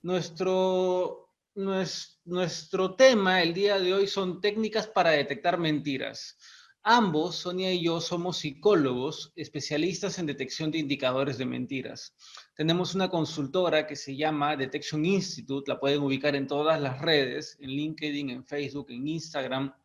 Nuestro tema el día de hoy son técnicas para detectar mentiras. Ambos, Sonia y yo, somos psicólogos especialistas en detección de indicadores de mentiras. Tenemos una consultora que se llama Detection Institute, la pueden ubicar en todas las redes, en LinkedIn, en Facebook, en Instagram,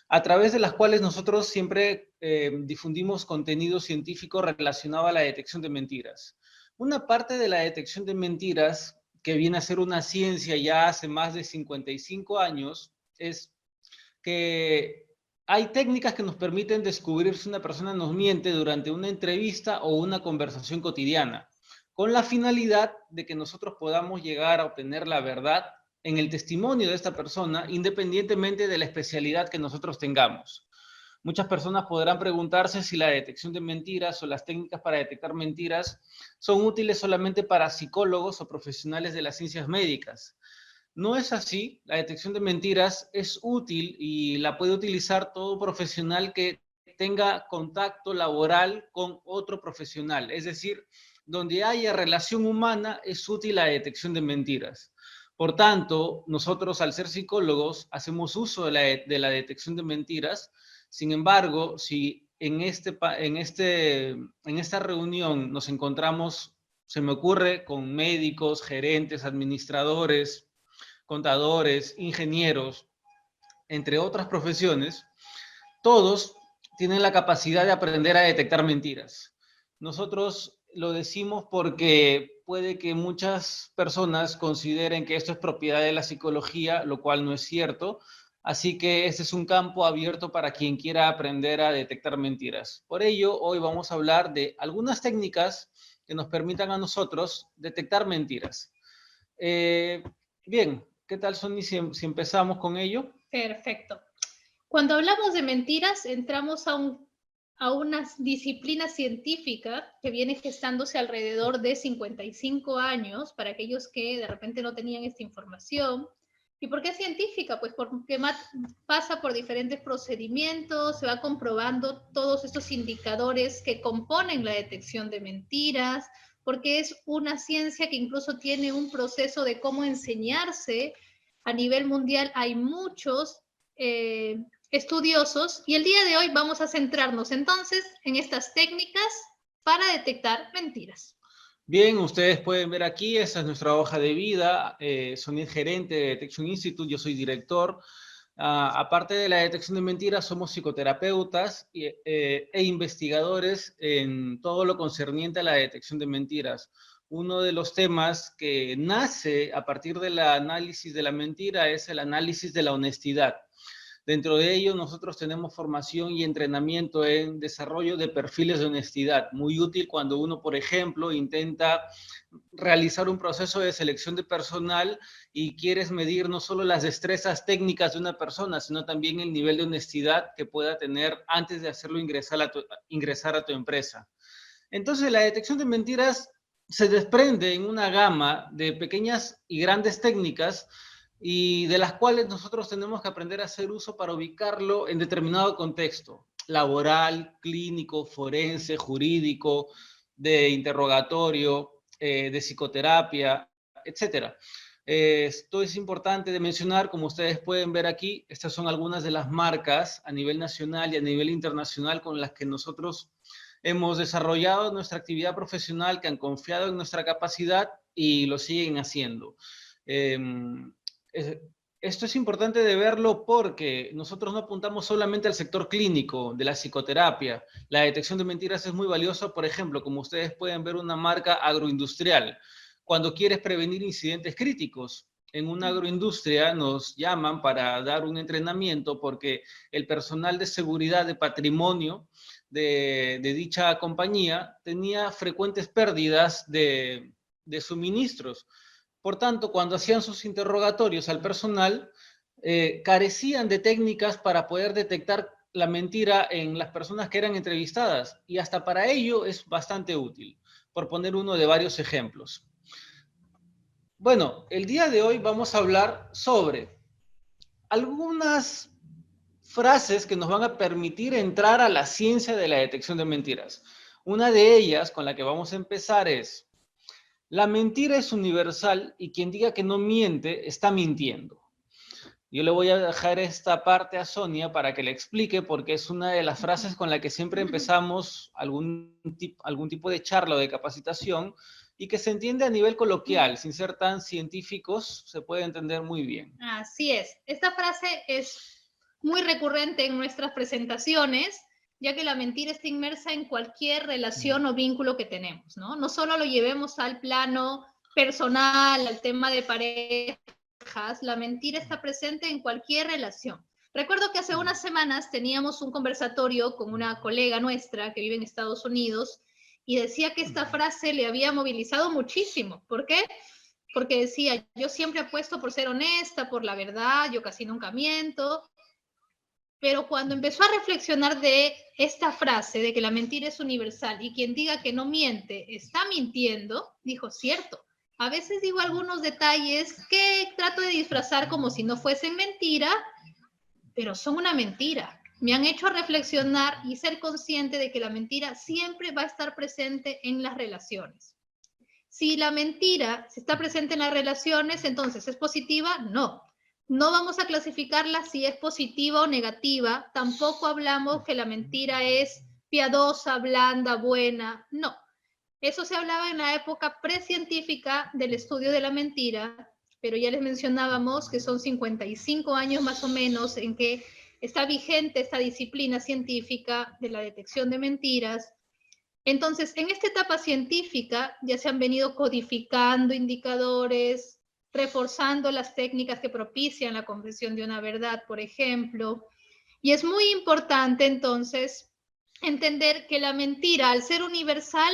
a través de las cuales nosotros siempre difundimos contenido científico relacionado a la detección de mentiras. Una parte de la detección de mentiras, que viene a ser una ciencia ya hace más de 55 años, es que hay técnicas que nos permiten descubrir si una persona nos miente durante una entrevista o una conversación cotidiana, con la finalidad de que nosotros podamos llegar a obtener la verdad en el testimonio de esta persona, independientemente de la especialidad que nosotros tengamos. Muchas personas podrán preguntarse si la detección de mentiras o las técnicas para detectar mentiras son útiles solamente para psicólogos o profesionales de las ciencias médicas. No es así, la detección de mentiras es útil y la puede utilizar todo profesional que tenga contacto laboral con otro profesional, es decir, donde haya relación humana es útil la detección de mentiras. Por tanto, nosotros al ser psicólogos hacemos uso de la detección de mentiras. Sin embargo, si en esta reunión nos encontramos, se me ocurre, con médicos, gerentes, administradores, contadores, ingenieros, entre otras profesiones, todos tienen la capacidad de aprender a detectar mentiras. Nosotros lo decimos porque puede que muchas personas consideren que esto es propiedad de la psicología, lo cual no es cierto. Así que este es un campo abierto para quien quiera aprender a detectar mentiras. Por ello, hoy vamos a hablar de algunas técnicas que nos permitan a nosotros detectar mentiras. Eh, Bien, ¿qué tal, Sonny, si empezamos con ello? Perfecto. Cuando hablamos de mentiras, entramos a una disciplina científica que viene gestándose alrededor de 55 años, para aquellos que de repente no tenían esta información. ¿Y por qué científica? Pues porque pasa por diferentes procedimientos, se va comprobando todos estos indicadores que componen la detección de mentiras, porque es una ciencia que incluso tiene un proceso de cómo enseñarse. A nivel mundial hay muchos estudiosos y el día de hoy vamos a centrarnos entonces en estas técnicas para detectar mentiras. Bien, ustedes pueden ver aquí, esa es nuestra hoja de vida. Soy el gerente de Detection Institute, yo soy director. Aparte de la detección de mentiras, somos psicoterapeutas e investigadores en todo lo concerniente a la detección de mentiras. Uno de los temas que nace a partir del análisis de la mentira es el análisis de la honestidad. Dentro de ello, nosotros tenemos formación y entrenamiento en desarrollo de perfiles de honestidad, muy útil cuando uno, por ejemplo, intenta realizar un proceso de selección de personal y quieres medir no solo las destrezas técnicas de una persona, sino también el nivel de honestidad que pueda tener antes de hacerlo ingresar a tu empresa. Entonces, la detección de mentiras se desprende en una gama de pequeñas y grandes técnicas y de las cuales nosotros tenemos que aprender a hacer uso para ubicarlo en determinado contexto, laboral, clínico, forense, jurídico, de interrogatorio, de psicoterapia, etcétera. Esto es importante de mencionar, como ustedes pueden ver aquí, estas son algunas de las marcas a nivel nacional y a nivel internacional con las que nosotros hemos desarrollado nuestra actividad profesional, que han confiado en nuestra capacidad y lo siguen haciendo. Eh, Esto es importante de verlo porque nosotros no apuntamos solamente al sector clínico de la psicoterapia. La detección de mentiras es muy valiosa, por ejemplo, como ustedes pueden ver, una marca agroindustrial. Cuando quieres prevenir incidentes críticos, en una agroindustria nos llaman para dar un entrenamiento porque el personal de seguridad de patrimonio de dicha compañía tenía frecuentes pérdidas de suministros. Por tanto, cuando hacían sus interrogatorios al personal, carecían de técnicas para poder detectar la mentira en las personas que eran entrevistadas, y hasta para ello es bastante útil, por poner uno de varios ejemplos. Bueno, el día de hoy vamos a hablar sobre algunas frases que nos van a permitir entrar a la ciencia de la detección de mentiras. Una de ellas, con la que vamos a empezar, es: La mentira es universal y quien diga que no miente está mintiendo. Yo le voy a dejar esta parte a Sonia para que le explique, porque es una de las frases con la que siempre empezamos algún tipo de charla o de capacitación y que se entiende a nivel coloquial, sin ser tan científicos, se puede entender muy bien. Así es. Esta frase es muy recurrente en nuestras presentaciones, ya que la mentira está inmersa en cualquier relación o vínculo que tenemos, ¿no? No solo lo llevemos al plano personal, al tema de parejas, la mentira está presente en cualquier relación. Recuerdo que hace unas semanas teníamos un conversatorio con una colega nuestra que vive en Estados Unidos y decía que esta frase le había movilizado muchísimo. ¿Por qué? Porque decía, yo siempre apuesto por ser honesta, por la verdad, yo casi nunca miento, pero cuando empezó a reflexionar de esta frase de que la mentira es universal y quien diga que no miente está mintiendo, dijo, cierto, a veces digo algunos detalles que trato de disfrazar como si no fuesen mentira, pero son una mentira. Me han hecho reflexionar y ser consciente de que la mentira siempre va a estar presente en las relaciones. Si la mentira está presente en las relaciones, entonces ¿es positiva? No. No vamos a clasificarla si es positiva o negativa. Tampoco hablamos que la mentira es piadosa, blanda, buena. No. Eso se hablaba en la época precientífica del estudio de la mentira, pero ya les mencionábamos que son 55 años más o menos en que está vigente esta disciplina científica de la detección de mentiras. Entonces, en esta etapa científica ya se han venido codificando indicadores, reforzando las técnicas que propician la confesión de una verdad, por ejemplo. Y es muy importante entonces entender que la mentira, al ser universal,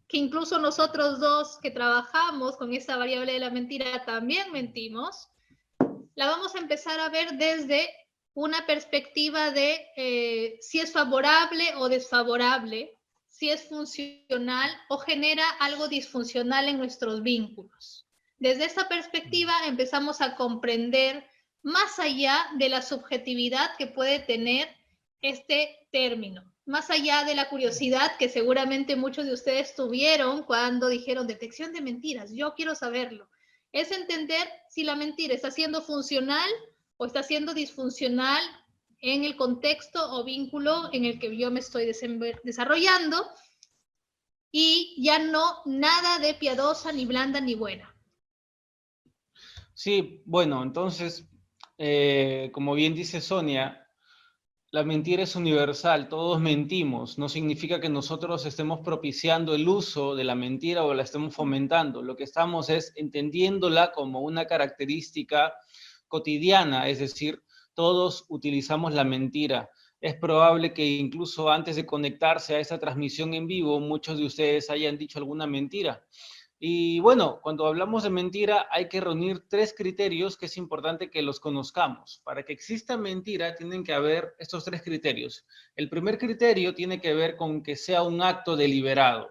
que incluso nosotros dos que trabajamos con esta variable de la mentira también mentimos, la vamos a empezar a ver desde una perspectiva de si es favorable o desfavorable, si es funcional o genera algo disfuncional en nuestros vínculos. Desde esta perspectiva empezamos a comprender más allá de la subjetividad que puede tener este término, más allá de la curiosidad que seguramente muchos de ustedes tuvieron cuando dijeron detección de mentiras, yo quiero saberlo. Es entender si la mentira está siendo funcional o está siendo disfuncional en el contexto o vínculo en el que yo me estoy desarrollando, y ya no nada de piadosa, ni blanda, ni buena. Sí, bueno, entonces, como bien dice Sonia, la mentira es universal, todos mentimos, no significa que nosotros estemos propiciando el uso de la mentira o la estemos fomentando, lo que estamos es entendiéndola como una característica cotidiana, es decir, todos utilizamos la mentira. Es probable que incluso antes de conectarse a esa transmisión en vivo, muchos de ustedes hayan dicho alguna mentira. Y bueno, cuando hablamos de mentira hay que reunir tres criterios que es importante que los conozcamos. Para que exista mentira tienen que haber estos tres criterios. El primer criterio tiene que ver con que sea un acto deliberado.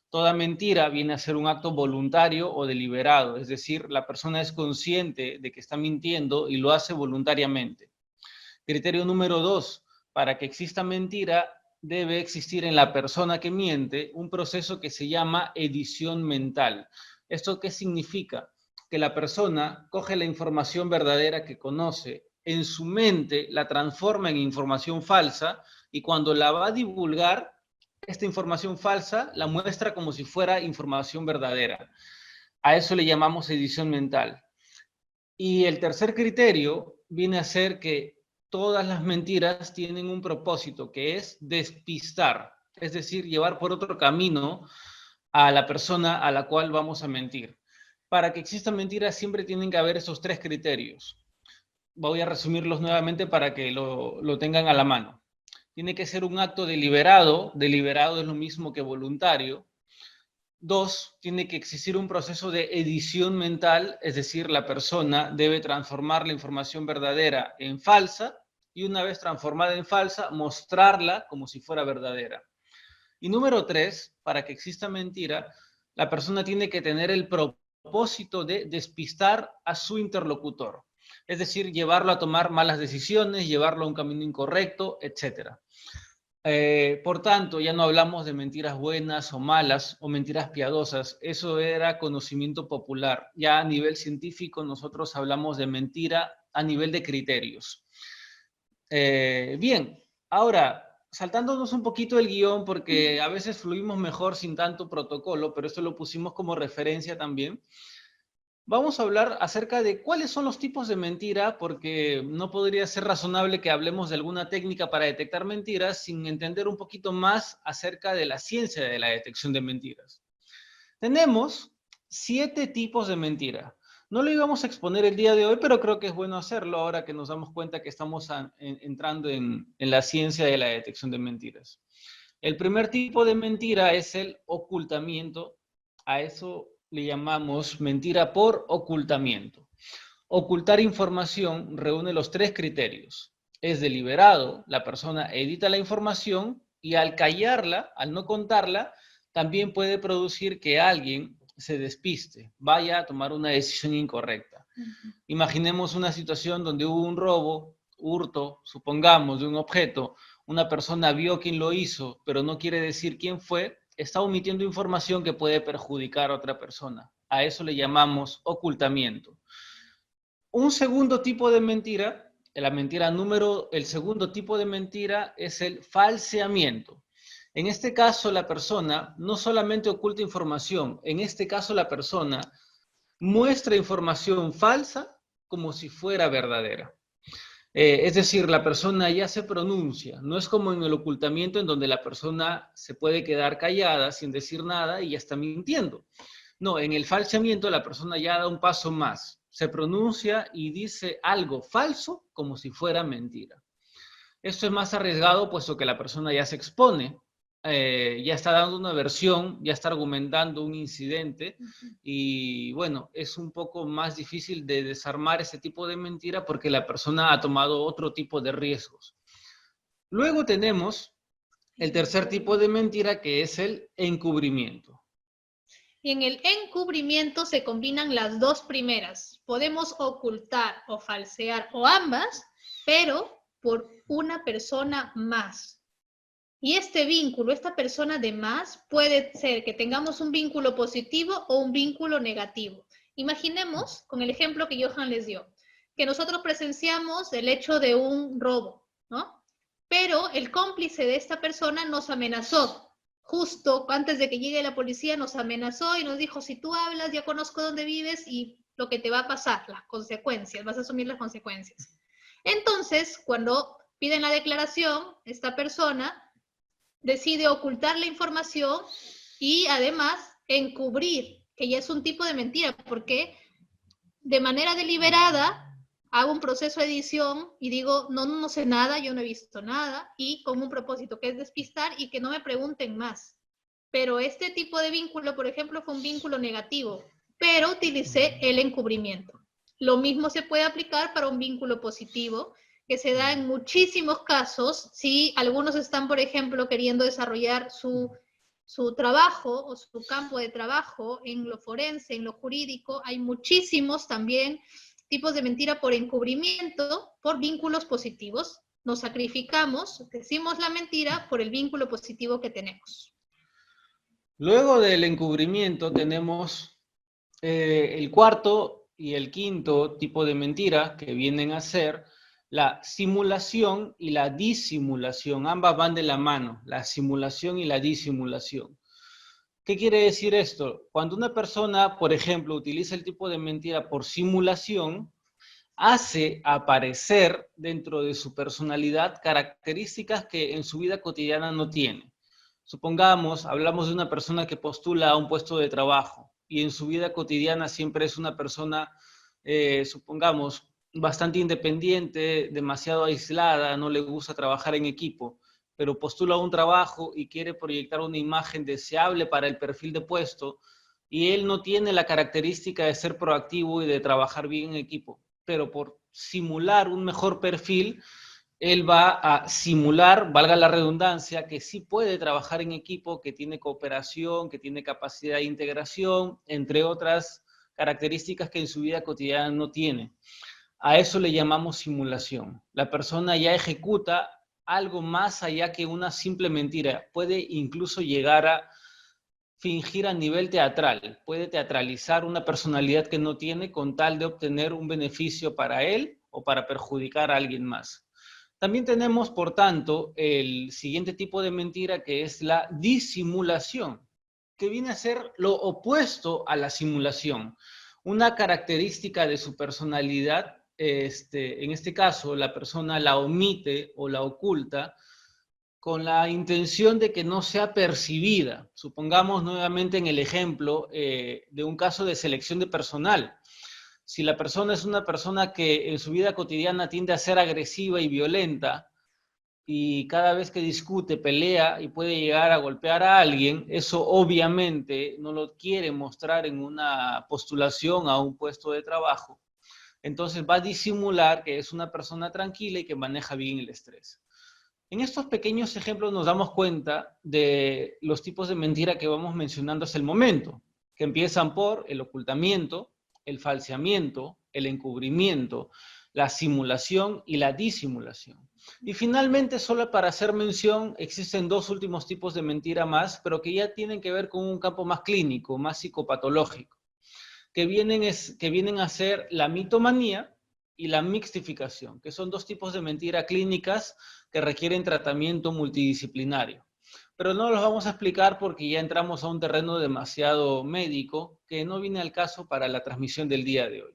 Toda mentira viene a ser un acto voluntario o deliberado, es decir, la persona es consciente de que está mintiendo y lo hace voluntariamente. Criterio número 2, para que exista mentira debe existir en la persona que miente un proceso que se llama edición mental. ¿Esto qué significa? Que la persona coge la información verdadera que conoce, en su mente la transforma en información falsa y cuando la va a divulgar, esta información falsa la muestra como si fuera información verdadera. A eso le llamamos edición mental. Y el tercer criterio viene a ser que todas las mentiras tienen un propósito, que es despistar, es decir, llevar por otro camino a la persona a la cual vamos a mentir. Para que existan mentiras siempre tienen que haber esos tres criterios. Voy a resumirlos nuevamente para que lo tengan a la mano. Tiene que ser un acto deliberado, deliberado es lo mismo que voluntario. 2, tiene que existir un proceso de edición mental, es decir, la persona debe transformar la información verdadera en falsa y una vez transformada en falsa, mostrarla como si fuera verdadera. Y número 3, para que exista mentira, la persona tiene que tener el propósito de despistar a su interlocutor, es decir, llevarlo a tomar malas decisiones, llevarlo a un camino incorrecto, etc. Por tanto, ya no hablamos de mentiras buenas o malas o mentiras piadosas. Eso era conocimiento popular. Ya a nivel científico nosotros hablamos de mentira a nivel de criterios. Bien, ahora, saltándonos un poquito el guión, porque a veces fluimos mejor sin tanto protocolo, pero esto lo pusimos como referencia también. Vamos a hablar acerca de cuáles son los tipos de mentira, porque no podría ser razonable que hablemos de alguna técnica para detectar mentiras sin entender un poquito más acerca de la ciencia de la detección de mentiras. Tenemos 7 tipos de mentira. No lo íbamos a exponer el día de hoy, pero creo que es bueno hacerlo ahora que nos damos cuenta que estamos entrando en la ciencia de la detección de mentiras. El primer tipo de mentira es el ocultamiento. A eso le llamamos mentira por ocultamiento. Ocultar información reúne los 3 criterios. Es deliberado, la persona edita la información y al callarla, al no contarla, también puede producir que alguien se despiste, vaya a tomar una decisión incorrecta. Imaginemos una situación donde hubo un robo, hurto, supongamos, de un objeto, una persona vio quién lo hizo, pero no quiere decir quién fue, está omitiendo información que puede perjudicar a otra persona. A eso le llamamos ocultamiento. Un segundo tipo de mentira, el segundo tipo de mentira es el falseamiento. En este caso, la persona no solamente oculta información, en este caso la persona muestra información falsa como si fuera verdadera. Es decir, la persona ya se pronuncia, no es como en el ocultamiento en donde la persona se puede quedar callada sin decir nada y ya está mintiendo. No, en el falseamiento la persona ya da un paso más, se pronuncia y dice algo falso como si fuera mentira. Esto es más arriesgado puesto que la persona ya se expone, ya está dando una versión, ya está argumentando un incidente y bueno, es un poco más difícil de desarmar ese tipo de mentira porque la persona ha tomado otro tipo de riesgos. Luego tenemos el tercer tipo de mentira que es el encubrimiento. Y en el encubrimiento se combinan las dos primeras. Podemos ocultar o falsear o ambas, pero por una persona más. Y este vínculo, esta persona de más, puede ser que tengamos un vínculo positivo o un vínculo negativo. Imaginemos, con el ejemplo que Johan les dio, que nosotros presenciamos el hecho de un robo, ¿no? Pero el cómplice de esta persona nos amenazó. Justo antes de que llegue la policía nos amenazó y nos dijo, si tú hablas, ya conozco dónde vives y lo que te va a pasar, las consecuencias, vas a asumir las consecuencias. Entonces, cuando piden la declaración, esta persona decide ocultar la información y además encubrir, que ya es un tipo de mentira, porque de manera deliberada hago un proceso de edición y digo, no sé nada, yo no he visto nada, y con un propósito que es despistar y que no me pregunten más. Pero este tipo de vínculo, por ejemplo, fue un vínculo negativo, pero utilicé el encubrimiento. Lo mismo se puede aplicar para un vínculo positivo, que se da en muchísimos casos, si algunos están, por ejemplo, queriendo desarrollar su trabajo o su campo de trabajo en lo forense, en lo jurídico, hay muchísimos también tipos de mentira por encubrimiento, por vínculos positivos. Nos sacrificamos, decimos la mentira por el vínculo positivo que tenemos. Luego del encubrimiento tenemos el cuarto y el quinto tipo de mentira que vienen a ser la simulación y la disimulación. Ambas van de la mano, la simulación y la disimulación. ¿Qué quiere decir esto? Cuando una persona, por ejemplo, utiliza el tipo de mentira por simulación, hace aparecer dentro de su personalidad características que en su vida cotidiana no tiene. Supongamos, hablamos de una persona que postula a un puesto de trabajo y en su vida cotidiana siempre es una persona, supongamos, bastante independiente, demasiado aislada, no le gusta trabajar en equipo, pero postula un trabajo y quiere proyectar una imagen deseable para el perfil de puesto y él no tiene la característica de ser proactivo y de trabajar bien en equipo, pero por simular un mejor perfil, él va a simular, valga la redundancia, que sí puede trabajar en equipo, que tiene cooperación, que tiene capacidad de integración, entre otras características que en su vida cotidiana no tiene. A eso le llamamos simulación. La persona ya ejecuta algo más allá que una simple mentira. Puede incluso llegar a fingir a nivel teatral. Puede teatralizar una personalidad que no tiene con tal de obtener un beneficio para él o para perjudicar a alguien más. También tenemos, por tanto, el siguiente tipo de mentira, que es la disimulación, que viene a ser lo opuesto a la simulación. Una característica de su personalidad, en este caso, la persona la omite o la oculta con la intención de que no sea percibida. Supongamos nuevamente en el ejemplo de un caso de selección de personal. Si la persona es una persona que en su vida cotidiana tiende a ser agresiva y violenta, y cada vez que discute, pelea y puede llegar a golpear a alguien, eso obviamente no lo quiere mostrar en una postulación a un puesto de trabajo. Entonces va a disimular que es una persona tranquila y que maneja bien el estrés. En estos pequeños ejemplos nos damos cuenta de los tipos de mentira que vamos mencionando hasta el momento, que empiezan por el ocultamiento, el falseamiento, el encubrimiento, la simulación y la disimulación. Y finalmente, solo para hacer mención, existen dos últimos tipos de mentira más, pero que ya tienen que ver con un campo más clínico, más psicopatológico, que vienen a ser la mitomanía y la mixtificación, que son dos tipos de mentira clínicas que requieren tratamiento multidisciplinario. Pero no los vamos a explicar porque ya entramos a un terreno demasiado médico que no viene al caso para la transmisión del día de hoy.